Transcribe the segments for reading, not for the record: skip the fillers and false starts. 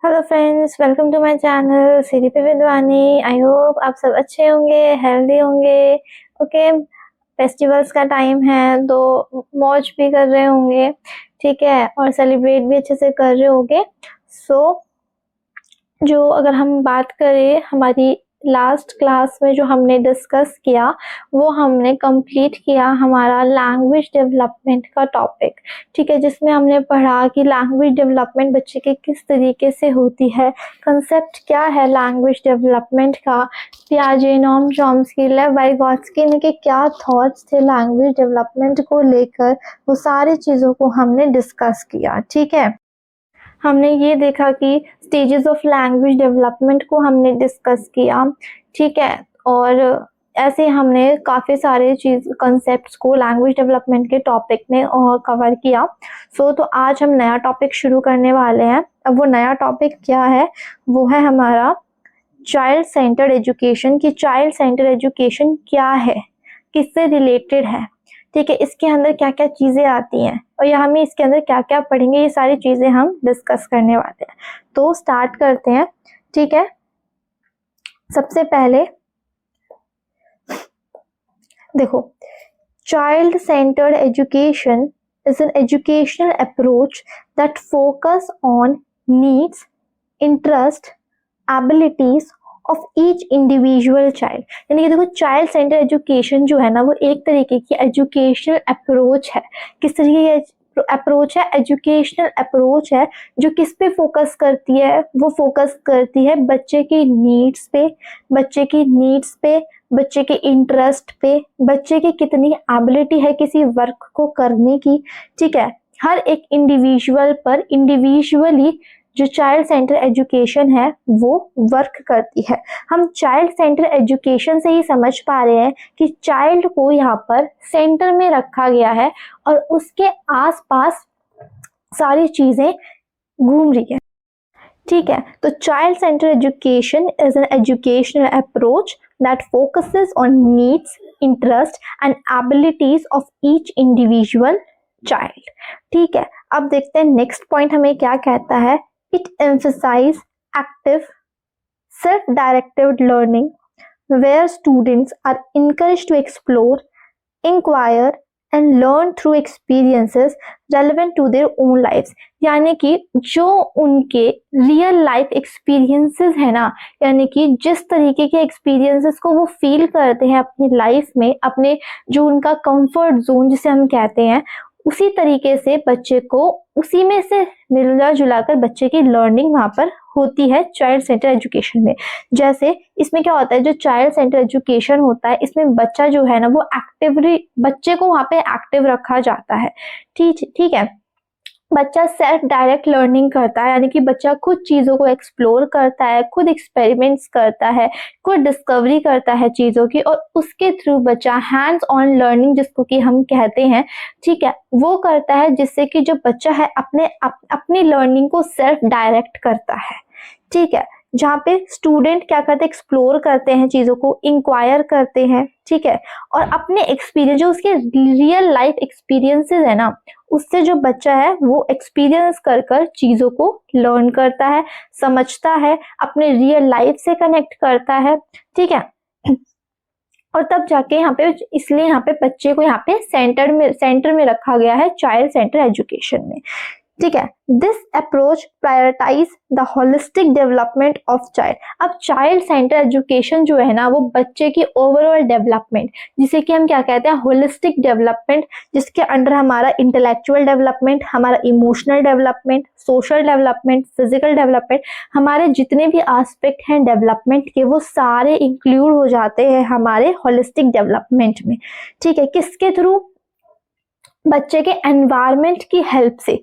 Hello friends, welcome to my channel सिरी पे विद्वानी। आई होप आप सब अच्छे होंगे, हेल्दी होंगे। ओके, फेस्टिवल्स का टाइम है तो मौज भी कर रहे होंगे, ठीक है, और सेलिब्रेट भी अच्छे से कर रहे होंगे। सो जो अगर हम बात करें हमारी लास्ट क्लास में जो हमने डिस्कस किया वो हमने कंप्लीट किया हमारा लैंग्वेज डेवलपमेंट का टॉपिक, ठीक है, जिसमें हमने पढ़ा कि लैंग्वेज डेवलपमेंट बच्चे के किस तरीके से होती है, कंसेप्ट क्या है लैंग्वेज डेवलपमेंट का, पियाजे, नॉर्म चॉम्स्की, लेव वाइगोत्स्की के क्या थॉट्स थे लैंग्वेज डेवलपमेंट को लेकर, वो सारी चीज़ों को हमने डिस्कस किया। ठीक है, हमने ये देखा कि स्टेजेस ऑफ लैंग्वेज डेवलपमेंट को हमने डिस्कस किया, ठीक है, और ऐसे हमने काफ़ी सारे कंसेप्ट्स को लैंग्वेज डेवलपमेंट के टॉपिक में कवर किया। तो आज हम नया टॉपिक शुरू करने वाले हैं। अब वो नया टॉपिक क्या है, वो है हमारा चाइल्ड सेंटर्ड एजुकेशन। कि चाइल्ड सेंटर्ड एजुकेशन क्या है, किससे रिलेटेड है, ठीक है, इसके अंदर क्या क्या चीज़ें आती हैं और या हम इसके अंदर क्या क्या पढ़ेंगे, ये सारी चीज़ें हम डिस्कस करने वाले हैं। तो स्टार्ट करते हैं, ठीक है। सबसे पहले देखो, child centred education is an educational approach that focus on needs, interest, abilities of each individual child. यानी कि देखो, चाइल्ड सेंटर एजुकेशन जो है ना, वो एक तरीके की एजुकेशनल अप्रोच है। किस तरीके की अप्रोच है? एजुकेशनल अप्रोच है जो किस पे फोकस करती है? वो फोकस करती है बच्चे की नीड्स पे, बच्चे की नीड्स पे, बच्चे के इंटरेस्ट पे, बच्चे की कितनी एबिलिटी है किसी वर्क को करने की, ठीक है। हर एक इंडिविजुअल पर इंडिविजुअली जो चाइल्ड सेंटर एजुकेशन है वो वर्क करती है। हम चाइल्ड सेंटर एजुकेशन से ही समझ पा रहे हैं कि चाइल्ड को यहाँ पर सेंटर में रखा गया है और उसके आसपास सारी चीजें घूम रही है, ठीक है। तो child centre education is an educational approach that focuses on needs, interest and abilities of each individual child, ठीक है। अब देखते हैं नेक्स्ट पॉइंट हमें क्या कहता है। It emphasizes active, self-directed learning, where students are encouraged to explore, inquire, and learn through experiences relevant to their own lives। यानी कि जो उनके रियल लाइफ एक्सपीरियंसेस है ना, यानी कि जिस तरीके के एक्सपीरियंसेस को वो फील करते हैं अपनी लाइफ में, अपने जो उनका कंफर्ट जोन जिसे हम कहते हैं, उसी तरीके से बच्चे को उसी में से मिलना जुलाकर बच्चे की लर्निंग वहाँ पर होती है चाइल्ड सेंटर एजुकेशन में। जैसे इसमें क्या होता है, जो चाइल्ड सेंटर एजुकेशन होता है इसमें बच्चा जो है ना वो एक्टिवली, बच्चे को वहाँ पे एक्टिव रखा जाता है, ठीक है। बच्चा सेल्फ डायरेक्ट लर्निंग करता है, यानी कि बच्चा खुद चीज़ों को एक्सप्लोर करता है, खुद एक्सपेरिमेंट्स करता है, खुद डिस्कवरी करता है चीज़ों की, और उसके थ्रू बच्चा हैंड्स ऑन लर्निंग जिसको कि हम कहते हैं, ठीक है, वो करता है, जिससे कि जो बच्चा है अपनी लर्निंग को सेल्फ डायरेक्ट करता है, ठीक है। जहाँ पे स्टूडेंट क्या करते हैं, एक्सप्लोर करते हैं चीज़ों को, इंक्वायर करते हैं, ठीक है, और अपने एक्सपीरियंस जो उसके रियल लाइफ एक्सपीरियंसेस है ना, उससे जो बच्चा है वो एक्सपीरियंस कर कर चीज़ों को लर्न करता है, समझता है, अपने रियल लाइफ से कनेक्ट करता है, ठीक है। और तब जाके यहाँ पे, इसलिए यहाँ पे बच्चे को यहाँ पे सेंटर में रखा गया है चाइल्ड सेंटर एजुकेशन में, ठीक है। This approach prioritise the holistic development of child. अब चाइल्ड सेंटर एजुकेशन जो है ना, वो बच्चे की ओवरऑल डेवलपमेंट, जिसे कि हम क्या कहते हैं, होलिस्टिक डेवलपमेंट, जिसके अंडर हमारा इंटेलेक्चुअल डेवलपमेंट, हमारा emotional development, social development, physical development, हमारे जितने भी एस्पेक्ट हैं डेवलपमेंट के, वो सारे इंक्लूड हो जाते हैं हमारे होलिस्टिक डेवलपमेंट में, ठीक है। किसके थ्रू? बच्चे के एनवायरमेंट की हेल्प से,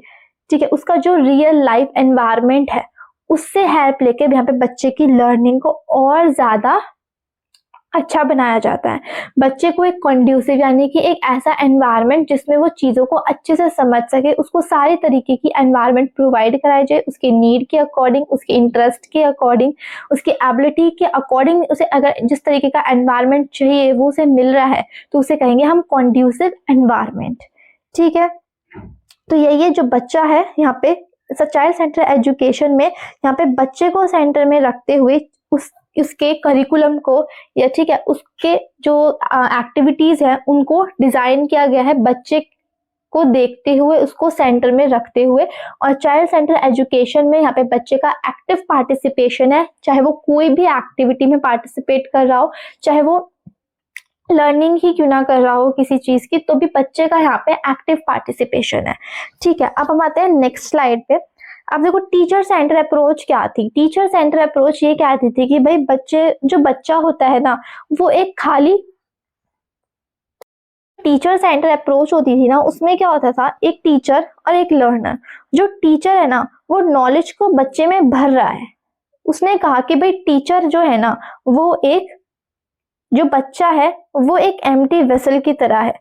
ठीक है, उसका जो रियल लाइफ एनवायरनमेंट है उससे हेल्प लेके यहाँ पे बच्चे की लर्निंग को और ज्यादा अच्छा बनाया जाता है। बच्चे को एक कंड्यूसिव यानी कि एक ऐसा एनवायरनमेंट जिसमें वो चीज़ों को अच्छे से समझ सके, उसको सारी तरीके की एनवायरनमेंट प्रोवाइड कराई जाए, उसके नीड के अकॉर्डिंग, उसके इंटरेस्ट के अकॉर्डिंग, उसकी एबिलिटी के अकॉर्डिंग। उसे अगर जिस तरीके का एनवायरनमेंट चाहिए वो उसे मिल रहा है तो उसे कहेंगे हम कंड्यूसिव एनवायरनमेंट। ठीक है, तो यही जो बच्चा है यहाँ पे चाइल्ड सेंटर एजुकेशन में, यहाँ पे बच्चे को सेंटर में रखते हुए उसके करिकुलम को या ठीक है उसके जो एक्टिविटीज है उनको डिजाइन किया गया है बच्चे को देखते हुए, उसको सेंटर में रखते हुए। और चाइल्ड सेंटर एजुकेशन में यहाँ पे बच्चे का एक्टिव पार्टिसिपेशन है, चाहे वो कोई भी एक्टिविटी में पार्टिसिपेट कर रहा हो, चाहे वो लर्निंग ही क्यों ना कर रहा हो किसी चीज की, तो भी बच्चे का यहाँ पे एक्टिव पार्टिसिपेशन है। ठीक है, अब हम आते हैं नेक्स्ट स्लाइड पे। अब देखो टीचर सेंटर अप्रोच क्या थी। टीचर सेंटर अप्रोच ये कहती थी कि भाई बच्चा होता है ना, वो एक खाली टीचर सेंटर अप्रोच होती थी ना, उसमें क्या होता था, एक टीचर और एक लर्नर। जो टीचर है ना वो नॉलेज को बच्चे में भर रहा है। उसने कहा कि भाई टीचर जो है ना वो एक, जो बच्चा है वो एक एम्प्टी वेसल की तरह है,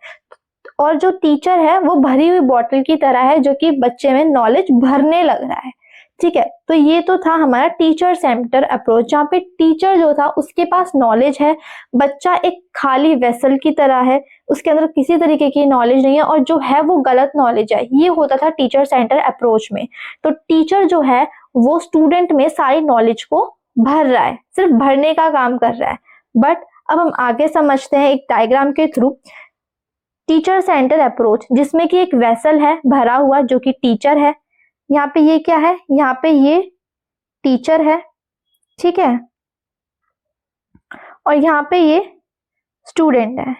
और जो टीचर है वो भरी हुई बॉटल की तरह है जो कि बच्चे में नॉलेज भरने लग रहा है। ठीक है, तो ये तो था हमारा टीचर सेंटर अप्रोच, जहाँ पे टीचर जो था उसके पास नॉलेज है, बच्चा एक खाली वेसल की तरह है, उसके अंदर किसी तरीके की नॉलेज नहीं है, और जो है वो गलत नॉलेज है। ये होता था टीचर सेंटर अप्रोच में। तो टीचर जो है वो स्टूडेंट में सारी नॉलेज को भर रहा है, सिर्फ भरने का काम कर रहा है। बट अब हम आगे समझते हैं एक डायग्राम के थ्रू टीचर सेंटर अप्रोच, जिसमें कि एक वेसल है भरा हुआ जो कि टीचर है। यहाँ पे ये क्या है, यहाँ पे ये टीचर है, ठीक है, और यहाँ पे ये स्टूडेंट है।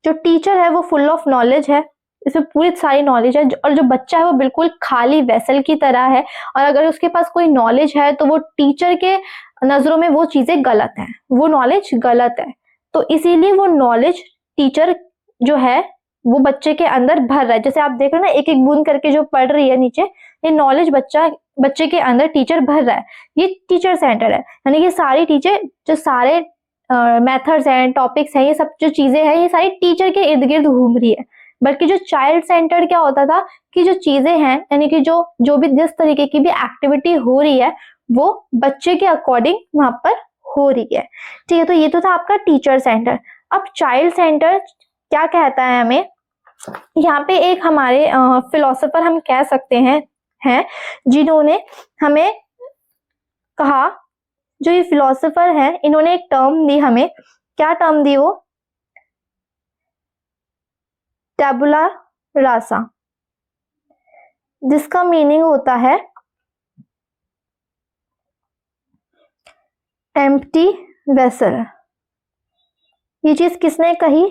जो टीचर है वो फुल ऑफ नॉलेज है, इसमें पूरी सारी नॉलेज है, और जो बच्चा है वो बिल्कुल खाली वेसल की तरह है। और अगर उसके पास कोई नॉलेज है तो वो टीचर के नजरों में वो चीजें गलत है, वो नॉलेज गलत है। तो इसीलिए वो नॉलेज टीचर जो है वो बच्चे के अंदर भर रहा है। जैसे आप देख रहे हो ना, एक एक बूंद करके जो पढ़ रही है नीचे, ये नॉलेज बच्चे के अंदर टीचर भर रहा है। ये टीचर सेंटर है, यानी कि सारी टीचर जो सारे मेथड्स हैं, टॉपिक्स हैं, ये सब जो चीजें हैं ये सारी टीचर के इर्द गिर्द घूम रही है। बल्कि जो चाइल्ड सेंटर क्या होता था कि जो चीजें हैं, यानी कि जो भी जिस तरीके की भी एक्टिविटी हो रही है वो बच्चे के अकॉर्डिंग वहां पर हो रही है। ठीक है, तो ये तो था आपका टीचर सेंटर। अब चाइल्ड सेंटर क्या कहता है हमें, यहाँ पे एक हमारे फिलोसोफर हम कह सकते हैं जिन्होंने हमें कहा, जो ये फिलोसोफर है इन्होंने एक टर्म दी हमें। क्या टर्म दी वो, टैबुला रासा, जिसका मीनिंग होता है एम्प्टी वेसल। ये चीज किसने कही,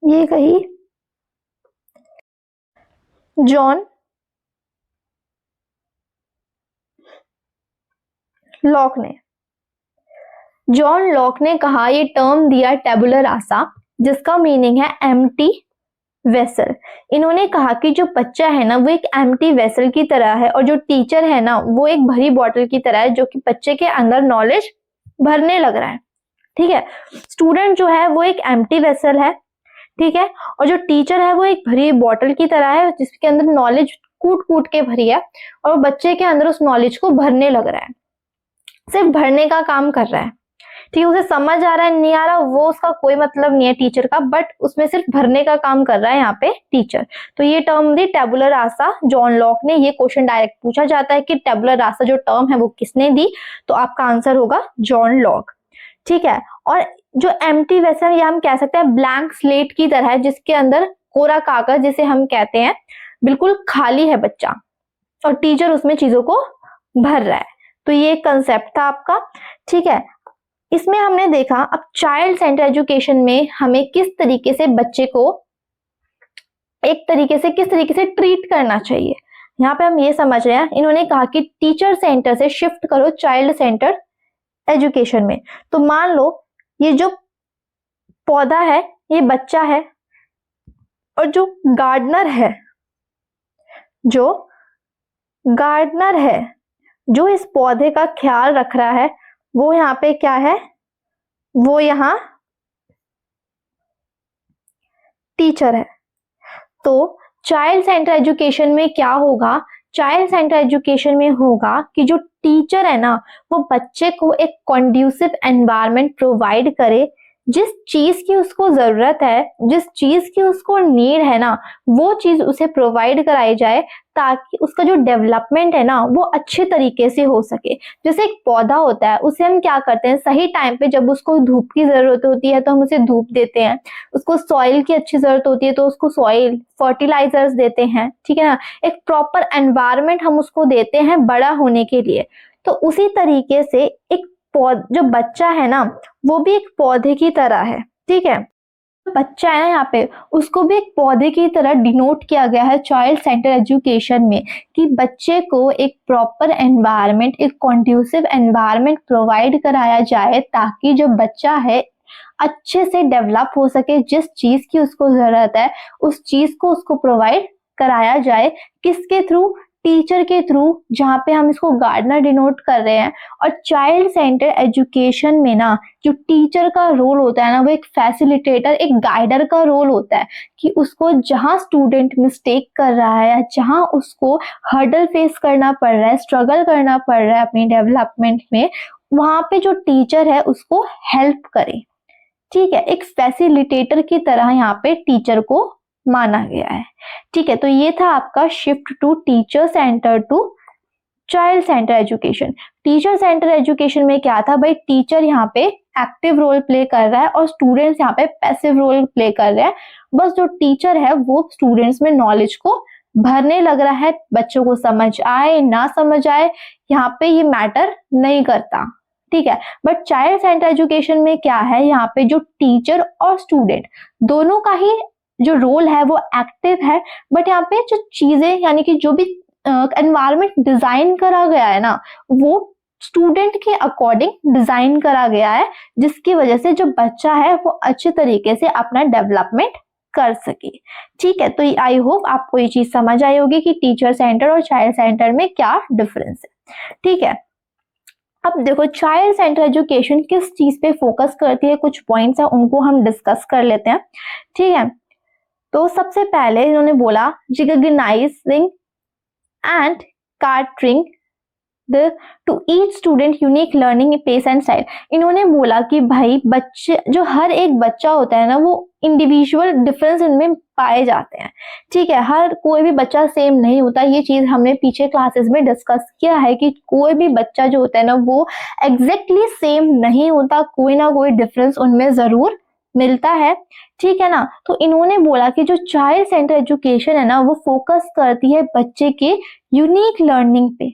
ये कही जॉन लॉक ने। जॉन लॉक ने कहा, ये टर्म दिया टेबुलर रासा, जिसका मीनिंग है एम्प्टी वेसल। इन्होंने कहा कि जो बच्चा है ना वो एक एम्प्टी वेसल की तरह है, और जो टीचर है ना वो एक भरी बॉटल की तरह है जो कि बच्चे के अंदर नॉलेज भरने लग रहा है। ठीक है, स्टूडेंट जो है वो एक एम्प्टी वेसल है, ठीक है, और जो टीचर है वो एक भरी बॉटल की तरह है जिसके अंदर नॉलेज कूट कूट के भरी है, और बच्चे के अंदर उस नॉलेज को भरने लग रहा है, सिर्फ भरने का काम कर रहा है। ठीक है, उसे समझ आ रहा है नहीं आ रहा वो उसका कोई मतलब नहीं है टीचर का, बट उसमें सिर्फ भरने का काम कर रहा है यहाँ पे टीचर। तो ये टर्म दी टेबुलर रासा जॉन लॉक ने। ये क्वेश्चन डायरेक्ट पूछा जाता है कि टेबुलर रासा जो टर्म है वो किसने दी, तो आपका आंसर होगा जॉन लॉक। ठीक है, और जो एम्प्टी वेसल ये हम कह सकते हैं ब्लैंक स्लेट की तरह है, जिसके अंदर कोरा कागज जिसे हम कहते हैं, बिल्कुल खाली है बच्चा और टीचर उसमें चीजों को भर रहा है। तो ये कंसेप्ट था आपका। ठीक है, इसमें हमने देखा अब चाइल्ड सेंटर एजुकेशन में हमें किस तरीके से बच्चे को एक तरीके से किस तरीके से ट्रीट करना चाहिए। यहाँ पे हम ये समझ रहे हैं, इन्होंने कहा कि टीचर सेंटर से शिफ्ट करो चाइल्ड सेंटर एजुकेशन में। तो मान लो ये जो पौधा है ये बच्चा है, और जो गार्डनर है जो इस पौधे का ख्याल रख रहा है वो यहाँ पे क्या है, वो यहाँ टीचर है। तो चाइल्ड सेंटर एजुकेशन में क्या होगा, चाइल्ड सेंटर एजुकेशन में होगा कि जो टीचर है ना वो बच्चे को एक कंड्यूसिव एनवायरनमेंट प्रोवाइड करे, जिस चीज की उसको जरूरत है, जिस चीज की उसको नीड है ना वो चीज उसे प्रोवाइड कराई जाए, ताकि उसका जो डेवलपमेंट है ना वो अच्छे तरीके से हो सके। जैसे एक पौधा होता है, उसे हम क्या करते हैं, सही टाइम पे जब उसको धूप की जरूरत होती है तो हम उसे धूप देते हैं, उसको सॉइल की अच्छी जरूरत होती है तो उसको सॉइल फर्टिलाइजर्स देते हैं, ठीक है ना, एक प्रॉपर एनवायरनमेंट हम उसको देते हैं बड़ा होने के लिए। तो उसी तरीके से एक जो बच्चा है ना वो भी एक पौधे की तरह है, ठीक है। बच्चा है यहाँ पे उसको भी एक पौधे की तरह डिनोट किया गया है चाइल्ड सेंटर एजुकेशन में, कि बच्चे को एक प्रॉपर एनवायरनमेंट, एक कंड्यूसिव एनवायरनमेंट प्रोवाइड कराया जाए, ताकि जो बच्चा है अच्छे से डेवलप हो सके, जिस चीज की उसको जरूरत है उस चीज को उसको प्रोवाइड कराया जाए। किसके थ्रू, टीचर के थ्रू, जहाँ पे हम इसको गार्डनर डिनोट कर रहे हैं। और चाइल्ड सेंटर एजुकेशन में ना जो टीचर का रोल होता है ना वो एक फैसिलिटेटर, एक गाइडर का रोल होता है, कि उसको जहाँ स्टूडेंट मिस्टेक कर रहा है या जहाँ उसको हर्डल फेस करना पड़ रहा है, स्ट्रगल करना पड़ रहा है अपनी डेवलपमेंट में, वहां पे जो टीचर है उसको हेल्प करे, ठीक है। एक फैसिलिटेटर की तरह यहाँ पे टीचर को माना गया है, ठीक है। तो ये था आपका shift to teacher centre to child centre education. Teacher centre education में क्या था भाई, टीचर यहाँ पे एक्टिव रोल प्ले कर रहा है और स्टूडेंट्स यहाँ पे पैसिव रोल प्ले कर रहे हैं। बस जो टीचर है वो स्टूडेंट्स में नॉलेज को भरने लग रहा है, बच्चों को समझ आए ना समझ आए यहाँ पे ये मैटर नहीं करता, ठीक है। बट चाइल्ड सेंटर एजुकेशन में क्या है, यहाँ पे जो टीचर और स्टूडेंट दोनों का ही जो रोल है वो एक्टिव है। बट यहाँ पे जो चीजें यानी कि जो भी एनवायरनमेंट डिजाइन करा गया है ना वो स्टूडेंट के अकॉर्डिंग डिजाइन करा गया है, जिसकी वजह से जो बच्चा है वो अच्छे तरीके से अपना डेवलपमेंट कर सके, ठीक है। तो आई होप आपको ये चीज समझ आई होगी कि टीचर सेंटर और चाइल्ड सेंटर में क्या डिफरेंस है, ठीक है। अब देखो चाइल्ड सेंटर एजुकेशन किस चीज पे फोकस करती है, कुछ पॉइंट्स है उनको हम डिस्कस कर लेते हैं, ठीक है। तो सबसे पहले इन्होंने बोला recognising and catering to each student unique learning pace and style. इन्होंने बोला कि भाई बच्चे, जो हर एक बच्चा होता है ना वो इंडिविजुअल डिफरेंस इनमें पाए जाते हैं, ठीक है। हर कोई भी बच्चा सेम नहीं होता, ये चीज हमने पीछे क्लासेस में डिस्कस किया है कि कोई भी बच्चा जो होता है ना वो एग्जैक्टली सेम नहीं होता, कोई ना कोई डिफरेंस उनमें जरूर मिलता है, ठीक है ना। तो इन्होंने बोला कि जो चाइल्ड सेंटर एजुकेशन है ना वो फोकस करती है बच्चे के यूनिक लर्निंग पे,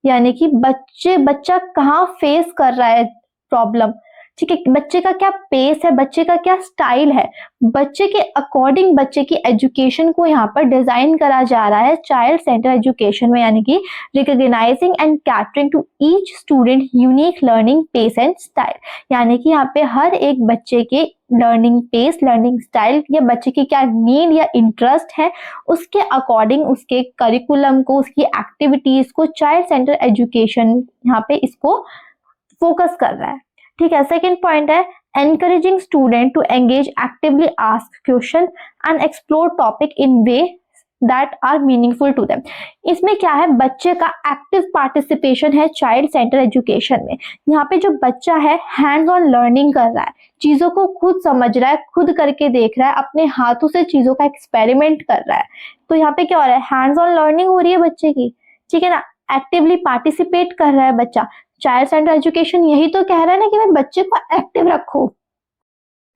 यानी कि बच्चा कहाँ फेस कर रहा है प्रॉब्लम, ठीक है, बच्चे का क्या पेस है, बच्चे का क्या स्टाइल है, बच्चे के अकॉर्डिंग बच्चे की एजुकेशन को यहाँ पर डिजाइन करा जा रहा है चाइल्ड सेंटर एजुकेशन में, यानी कि recognising and catering to each student unique learning pace and style, यानी कि यहाँ पे हर एक बच्चे के लर्निंग पेस, लर्निंग स्टाइल या बच्चे की क्या नीड या इंटरेस्ट है उसके अकॉर्डिंग उसके करिकुलम को, उसकी एक्टिविटीज को चाइल्ड सेंटर एजुकेशन यहाँ पे इसको फोकस कर रहा है, ठीक है। सेकेंड पॉइंट है encouraging student to engage actively, ask question and explore topic in way that are meaningful to them। इसमें क्या है, बच्चे का एक्टिव पार्टिसिपेशन है चाइल्ड सेंटर एजुकेशन में। यहाँ पे जो बच्चा है हैंड्स ऑन लर्निंग कर रहा है, चीजों को खुद समझ रहा है, खुद करके देख रहा है, अपने हाथों से चीजों का एक्सपेरिमेंट कर रहा है। तो यहाँ पे क्या हो रहा है, हैंड्स ऑन लर्निंग हो रही है बच्चे की, ठीक है ना, एक्टिवली पार्टिसिपेट कर रहा है बच्चा। चाइल्ड सेंटर एजुकेशन यही तो कह रहा है ना कि भाई बच्चे को एक्टिव रखो,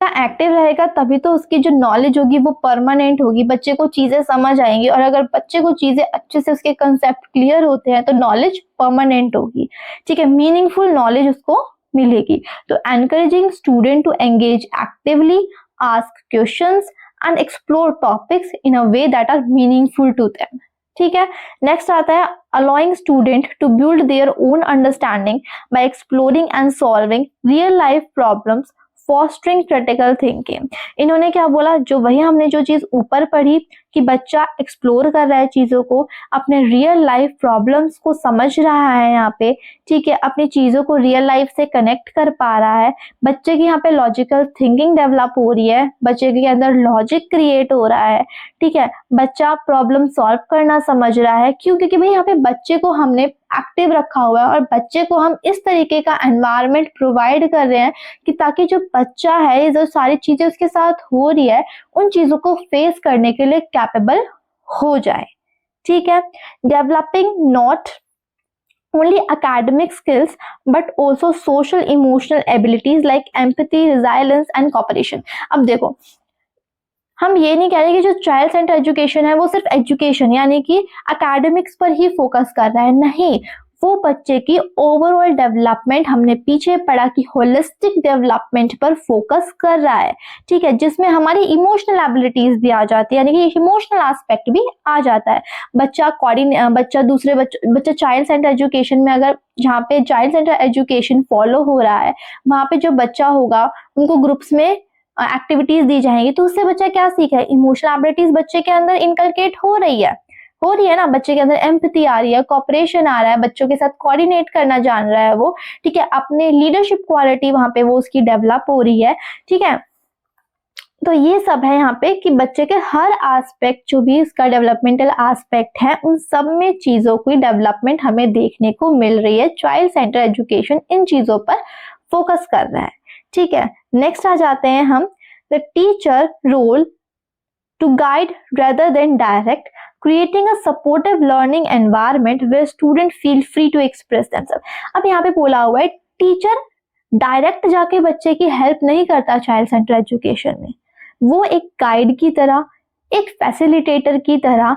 एक्टिव रहेगा तभी तो उसकी जो नॉलेज होगी वो परमानेंट होगी, बच्चे को चीजें समझ आएंगी, और अगर बच्चे को चीजें अच्छे से उसके कंसेप्ट क्लियर होते हैं तो नॉलेज परमानेंट होगी, ठीक है, मीनिंगफुल नॉलेज उसको मिलेगी। तो encouraging student to engage actively, ask questions and explore topics in a way that are meaningful to them, ठीक है। नेक्स्ट आता है allowing student to build their own understanding by exploring and solving real life problems, fostering critical thinking। इन्होंने क्या बोला, जो वही हमने जो चीज ऊपर पढ़ी कि बच्चा एक्सप्लोर कर रहा है चीज़ों को, अपने रियल लाइफ प्रॉब्लम्स को समझ रहा है यहाँ पे, ठीक है, अपनी चीज़ों को रियल लाइफ से कनेक्ट कर पा रहा है, बच्चे की यहाँ पे लॉजिकल थिंकिंग डेवलप हो रही है, बच्चे के अंदर लॉजिक क्रिएट हो रहा है, ठीक है, बच्चा प्रॉब्लम सॉल्व करना समझ रहा है। क्यों? क्योंकि भाई यहाँ पे बच्चे को हमने एक्टिव रखा हुआ है और बच्चे को हम इस तरीके का एनवायरनमेंट प्रोवाइड कर रहे हैं कि ताकि जो बच्चा है, ये जो सारी चीजें उसके साथ हो रही है, उन चीजों को फेस करने के लिए कैपेबल हो जाए, ठीक है। Developing not only academic skills but also social emotional abilities like empathy, resilience and cooperation। अब देखो, हम ये नहीं कह रहे कि जो चाइल्ड सेंटर एजुकेशन है वो सिर्फ एजुकेशन यानी कि एकेडमिक्स पर ही फोकस कर रहा है, नहीं, वो बच्चे की ओवरऑल डेवलपमेंट, हमने पीछे पढ़ा कि होलिस्टिक डेवलपमेंट पर फोकस कर रहा है, ठीक है, जिसमें हमारी इमोशनल एबिलिटीज भी आ जाती है, यानी कि इमोशनल एस्पेक्ट भी आ जाता है। बच्चा चाइल्ड सेंटर एजुकेशन में, अगर जहाँ पे चाइल्ड सेंटर एजुकेशन फॉलो हो रहा है, वहाँ पे जो बच्चा होगा उनको ग्रुप्स में एक्टिविटीज दी जाएंगी, तो उससे बच्चा क्या सीख है, इमोशनल एबिलिटीज बच्चे के अंदर इनकलकेट हो रही है ना, बच्चे के अंदर एम्पैथी आ रही है, कोऑपरेशन आ रहा है, बच्चों के साथ कोऑर्डिनेट करना जान रहा है वो, ठीक है, अपने लीडरशिप क्वालिटी वहां पे वो उसकी डेवलप हो रही है, ठीक है। तो ये सब है यहाँ पे कि बच्चे के हर एस्पेक्ट, जो भी इसका डेवलपमेंटल एस्पेक्ट है, उन सब में चीजों की डेवलपमेंट हमें देखने को मिल रही है। चाइल्ड सेंटर एजुकेशन इन चीजों पर फोकस कर रहा है, ठीक है। नेक्स्ट आ जाते हैं हम, the teacher role to guide rather than direct, creating a supportive learning environment where students feel free to express themselves। अब यहाँ पे बोला हुआ है टीचर डायरेक्ट जाके बच्चे की हेल्प नहीं करता चाइल्ड सेंटर एजुकेशन में, वो एक गाइड की तरह, एक फैसिलिटेटर की तरह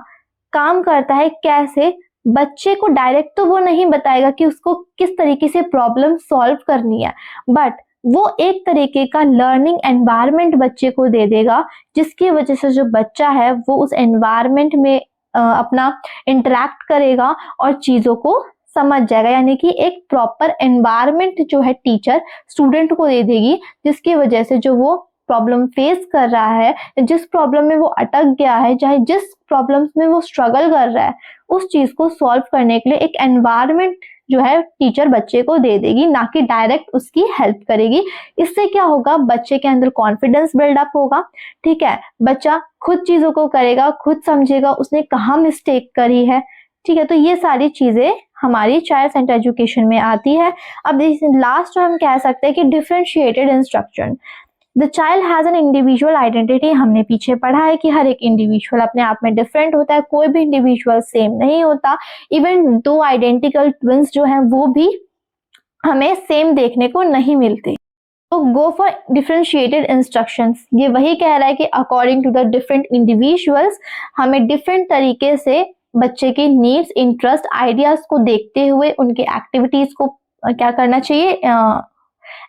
काम करता है। कैसे? बच्चे को डायरेक्ट तो वो नहीं बताएगा कि उसको किस तरीके से प्रॉब्लम सॉल्व करनी है, बट वो एक तरीके का लर्निंग एनवायरनमेंट बच्चे को दे देगा, जिसकी वजह से जो बच्चा है वो उस एनवायरनमेंट में अपना इंटरेक्ट करेगा और चीजों को समझ जाएगा। यानी कि एक प्रॉपर एनवायरनमेंट जो है टीचर स्टूडेंट को दे देगी, जिसकी वजह से जो वो प्रॉब्लम फेस कर रहा है, जिस प्रॉब्लम में वो अटक गया है, चाहे जिस प्रॉब्लम में वो स्ट्रगल कर रहा है, उस चीज को सॉल्व करने के लिए एक एनवायरनमेंट जो है टीचर बच्चे को दे देगी, ना कि डायरेक्ट उसकी हेल्प करेगी। इससे क्या होगा, बच्चे के अंदर कॉन्फिडेंस बिल्डअप होगा, ठीक है, बच्चा खुद चीजों को करेगा, खुद समझेगा उसने कहाँ मिस्टेक करी है, ठीक है। तो ये सारी चीजें हमारी चाइल्ड सेंटर एजुकेशन में आती है। अब लास्ट जो हम कह सकते हैं कि differentiated instruction, the child has an individual identity. हमने पीछे पढ़ा है कि हर एक इंडिविजुअल अपने आप में डिफरेंट होता है, कोई भी इंडिविजुअल सेम नहीं होता। इवन दो आइडेंटिकल ट्विंस जो हैं वो भी हमें सेम देखने को नहीं मिलते। तो गो फॉर डिफरेंशिएटेड इंस्ट्रक्शंस, ये वही कह रहा है कि according to the different individuals हमें डिफरेंट तरीके से बच्चे के नीड्स, इंटरेस्ट, आइडियाज को देखते हुए उनके एक्टिविटीज को क्या करना चाहिए,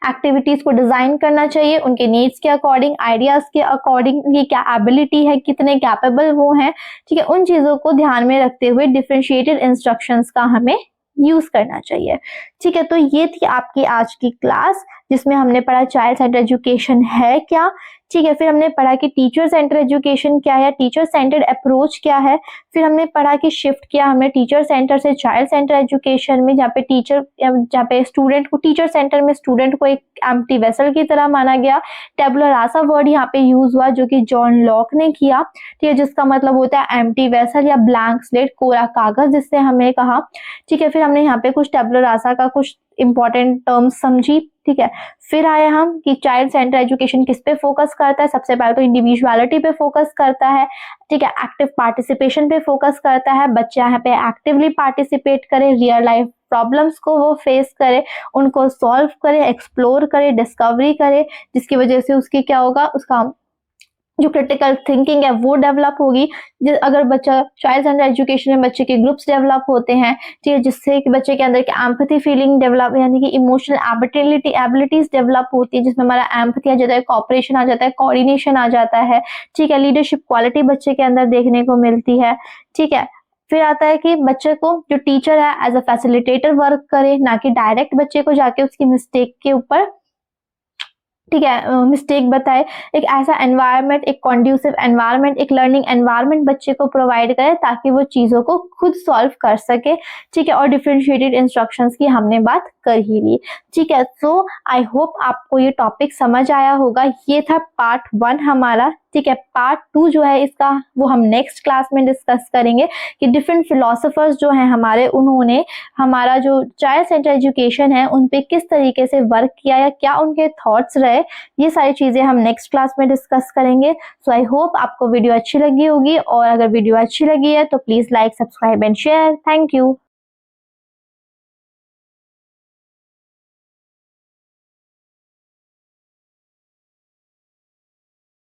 एक्टिविटीज को डिजाइन करना चाहिए उनके नीड्स के अकॉर्डिंग, आइडियाज के अकॉर्डिंग, ये क्या एबिलिटी है, कितने कैपेबल वो हैं, ठीक है, उन चीजों को ध्यान में रखते हुए डिफरेंशिएटेड इंस्ट्रक्शंस का हमें यूज करना चाहिए, ठीक है। तो ये थी आपकी आज की क्लास, जिसमें हमने पढ़ा चाइल्ड सेंटर एजुकेशन है क्या, ठीक है, फिर हमने पढ़ा कि टीचर सेंटर एजुकेशन क्या है, टीचर सेंटर्ड अप्रोच क्या है, फिर हमने पढ़ा कि शिफ्ट किया हमने टीचर सेंटर से चाइल्ड सेंटर एजुकेशन में, जहाँ पे स्टूडेंट को, टीचर सेंटर में स्टूडेंट को एक एम्प्टी वेसल की तरह माना गया। टेबुला रासा वर्ड यहाँ पे यूज हुआ जो कि जॉन लॉक ने किया, ठीक है, जिसका मतलब होता है एम्प्टी वेसल या ब्लैंक स्लेट, कोरा कागज जिससे हमें कहा, ठीक है। फिर हमने यहाँ पे कुछ टेबुला रासा का कुछ इंपॉर्टेंट टर्म्स समझी, ठीक है। फिर आए हम कि चाइल्ड सेंटर एजुकेशन किस पे फोकस करता है, सबसे पहले तो इंडिविजुअलिटी पे फोकस करता है, ठीक है, एक्टिव पार्टिसिपेशन पे फोकस करता है, बच्चा यहाँ पे एक्टिवली पार्टिसिपेट करे, रियल लाइफ प्रॉब्लम्स को वो फेस करे, उनको सॉल्व करे, एक्सप्लोर करे, डिस्कवरी करे, जिसकी वजह से उसकी क्या होगा, उसका जो क्रिटिकल थिंकिंग है वो डेवलप होगी। अगर बच्चा चाइल्ड सेंटर एजुकेशन में बच्चे के ग्रुप्स डेवलप होते हैं, ठीक है, जिससे कि बच्चे के अंदर की एम्पैथी फीलिंग डेवलप, यानी कि इमोशनल एबिलिटीज डेवलप होती है, जिसमें हमारा एम्पैथी आ जाता है, कोऑपरेशन आ जाता है, कोऑर्डिनेशन आ जाता है, ठीक है, लीडरशिप क्वालिटी बच्चे के अंदर देखने को मिलती है, ठीक है। फिर आता है कि बच्चे को जो टीचर है एज अ फैसिलिटेटर वर्क करे, ना कि डायरेक्ट बच्चे को जाके उसकी मिस्टेक के ऊपर ठीक है, मिस्टेक बताए, एक ऐसा एनवायरनमेंट, एक कंड्यूसिव एनवायरनमेंट, एक लर्निंग एनवायरनमेंट बच्चे को प्रोवाइड करें ताकि वो चीज़ों को खुद सॉल्व कर सके। ठीक है, और डिफरेंशिएटेड इंस्ट्रक्शंस की हमने बात कर ही ली। ठीक है, सो आई होप आपको ये टॉपिक समझ आया होगा। ये था पार्ट 1 हमारा। ठीक है, पार्ट 2 जो है इसका वो हम नेक्स्ट क्लास में डिस्कस करेंगे कि डिफरेंट फिलोसोफर्स जो हैं हमारे, उन्होंने हमारा जो चाइल्ड सेंटर एजुकेशन है उन पे किस तरीके से वर्क किया या क्या उनके थॉट्स रहे, ये सारी चीज़ें हम नेक्स्ट क्लास में डिस्कस करेंगे। सो आई होप आपको वीडियो अच्छी लगी होगी, और अगर वीडियो अच्छी लगी है तो please like, subscribe and share. Thank you.